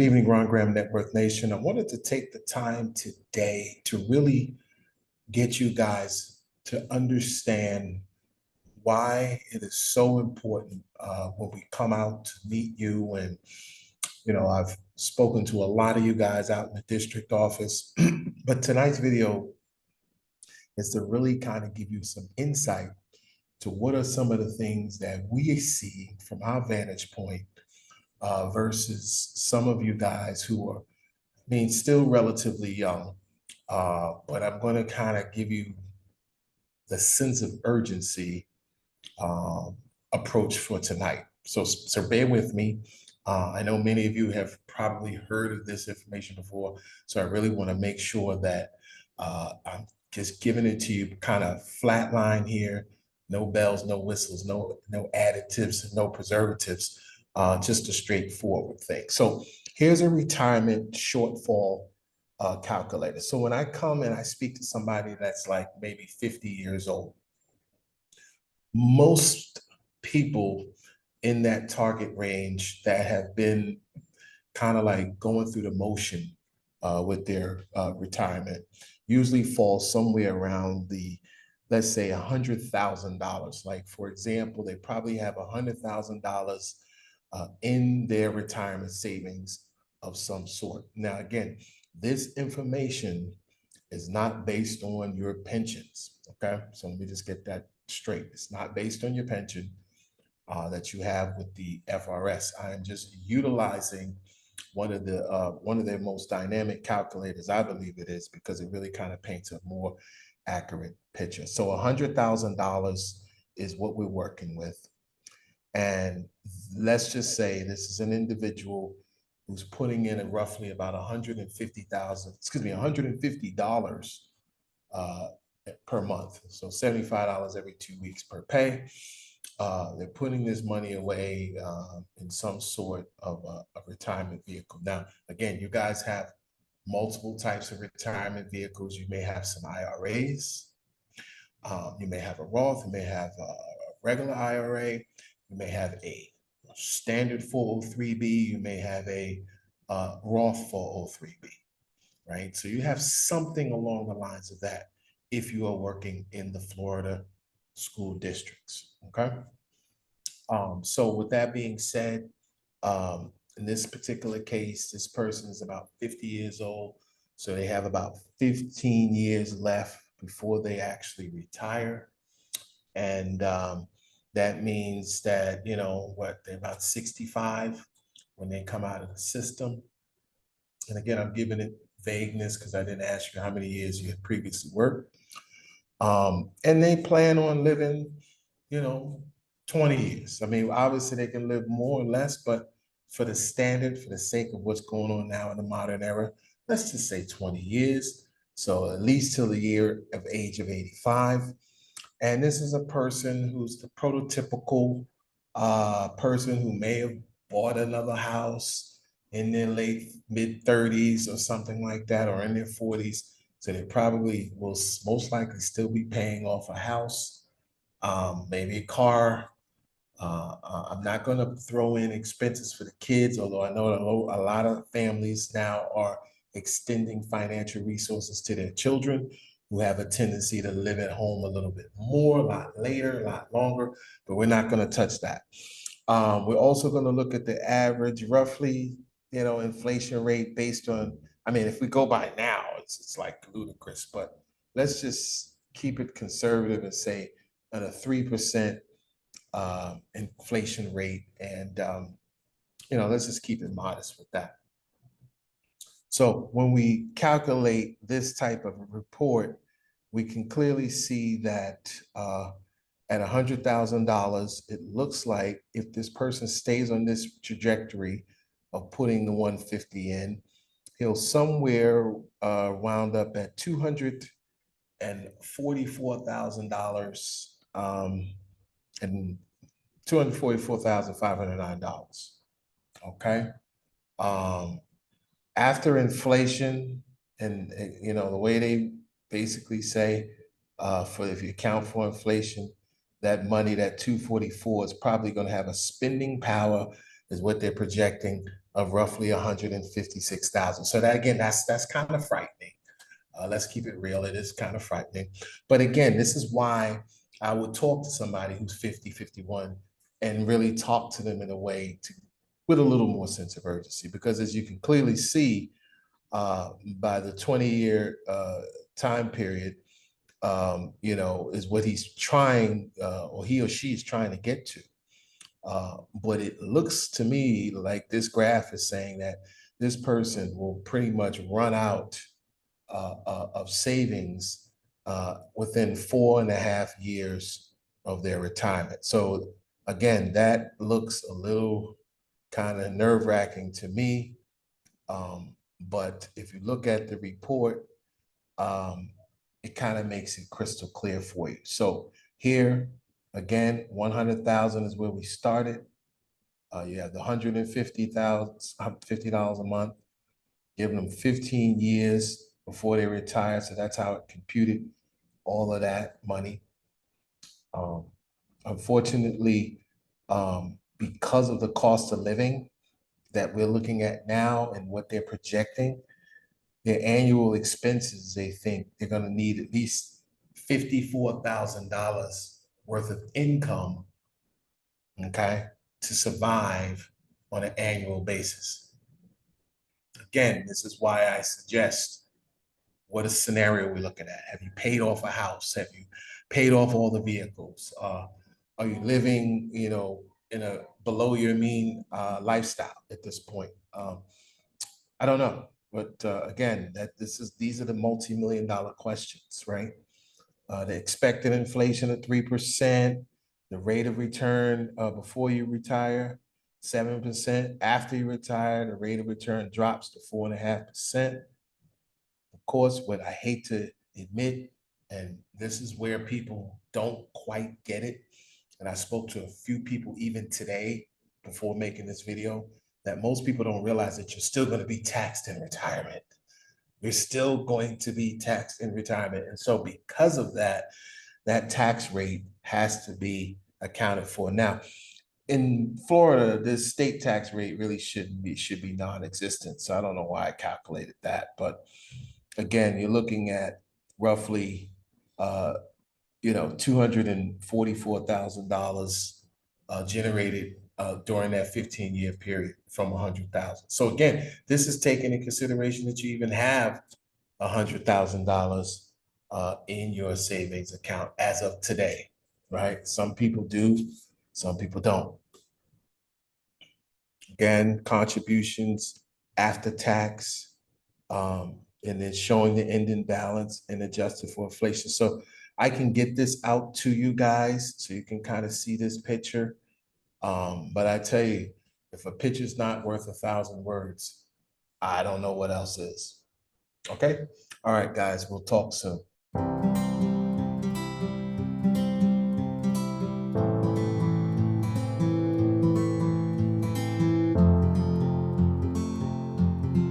evening, Ron Graham Net Worth Nation. I wanted to take the time today to really get you guys to understand why it is so important when we come out to meet you. And, I've spoken to a lot of you guys out in the district office, but tonight's video is to really kind of give you some insight to what are some of the things that we see from our vantage point versus some of you guys who are being still relatively young. But I'm going to kind of give you the sense of urgency approach for tonight. So bear with me. I know many of you have probably heard of this information before, so I really want to make sure that I'm just giving it to you kind of flat line here. No bells, no whistles, no additives, no preservatives, just a straightforward thing. So here's a retirement shortfall calculator. So when I come and I speak to somebody that's like maybe 50 years old, most people in that target range that have been kind of like going through the motion with their retirement usually fall somewhere around the, let's say, $100,000. Like, for example, they probably have $100,000 in their retirement savings of some sort. Now, again, this information is not based on your pensions, okay? So let me just get that straight. It's not based on your pension that you have with the FRS. I am just utilizing one of their most dynamic calculators, I believe it is, because it really kind of paints a more accurate picture. So $100,000 is what we're working with. And let's just say this is an individual who's putting in roughly about $150 per month. So $75 every 2 weeks per pay. They're putting this money away in some sort of a retirement vehicle. Now, again, you guys have multiple types of retirement vehicles. You may have some IRAs. You may have a Roth. You may have a regular IRA. You may have a standard 403B. You may have a Roth 403B, right? So you have something along the lines of that if you are working in the Florida school districts, okay? So with that being said, in this particular case, this person is about 50 years old. So they have about 15 years left before they actually retire. And that means that, they're about 65 when they come out of the system. And again, I'm giving it vagueness because I didn't ask you how many years you had previously worked. And they plan on living, 20 years. I mean, obviously they can live more or less, but for the sake of what's going on now in the modern era, let's just say 20 years. So at least till the age of 85. And this is a person who's the prototypical person who may have bought another house in their mid 30s or something like that, or in their 40s. So they probably will most likely still be paying off a house, maybe a car. I'm not going to throw in expenses for the kids, although I know a lot of families now are extending financial resources to their children who have a tendency to live at home a little bit more, a lot later, a lot longer, but we're not going to touch that. We're also going to look at the average, roughly, inflation rate based on, I mean, if we go by now, it's like ludicrous, but let's just keep it conservative and say at a 3% inflation rate. And, let's just keep it modest with that. So when we calculate this type of a report, we can clearly see that at $100,000, it looks like if this person stays on this trajectory of putting the 150 in, he'll somewhere wound up at $244,000 and $244,509. Okay. After inflation, and the way they basically say, if you account for inflation, that money, that 244 is probably going to have a spending power is what they're projecting of roughly 156,000. So that again, that's kind of frightening. Let's keep it real. It is kind of frightening. But again, this is why I would talk to somebody who's 50, 51 and really talk to them in a way with a little more sense of urgency. Because as you can clearly see, by the 20-year time period, is what he's trying, or he or she is trying to get to. But it looks to me like this graph is saying that this person will pretty much run out of savings within 4.5 years of their retirement. So again, that looks a little kind of nerve-wracking to me. But if you look at the report, it kind of makes it crystal clear for you. So here, again, 100,000 is where we started. You have the $150,000 a month, giving them 15 years before they retire. So that's how it computed all of that money. Unfortunately, because of the cost of living that we're looking at now and what they're projecting, their annual expenses, they think they're going to need at least $54,000 worth of income, okay, to survive on an annual basis. Again, this is why I suggest, what is scenario we're looking at? Have you paid off a house? Have you paid off all the vehicles? Are you living, in a below your mean lifestyle at this point? I don't know, but again, these are the multi-million-dollar questions, right? The expected inflation of 3%, the rate of return before you retire, 7%. After you retire, the rate of return drops to 4.5%. Of course, what I hate to admit, and this is where people don't quite get it, and I spoke to a few people even today before making this video, that most people don't realize that you're still going to be taxed in retirement. You're still going to be taxed in retirement. And so because of that, that tax rate has to be accounted for. Now, in Florida, this state tax rate really should be non-existent. So I don't know why I calculated that. But again, you're looking at roughly $244,000 generated during that 15-year period from 100,000. So again, this is taking into consideration that you even have $100,000 in your savings account as of today, right? Some people do, some people don't. Again, contributions after tax, and then showing the ending balance and adjusted for inflation. So I can get this out to you guys so you can kind of see this picture. But I tell you, if a picture's not worth 1,000 words, I don't know what else is. Okay. All right, guys, we'll talk soon.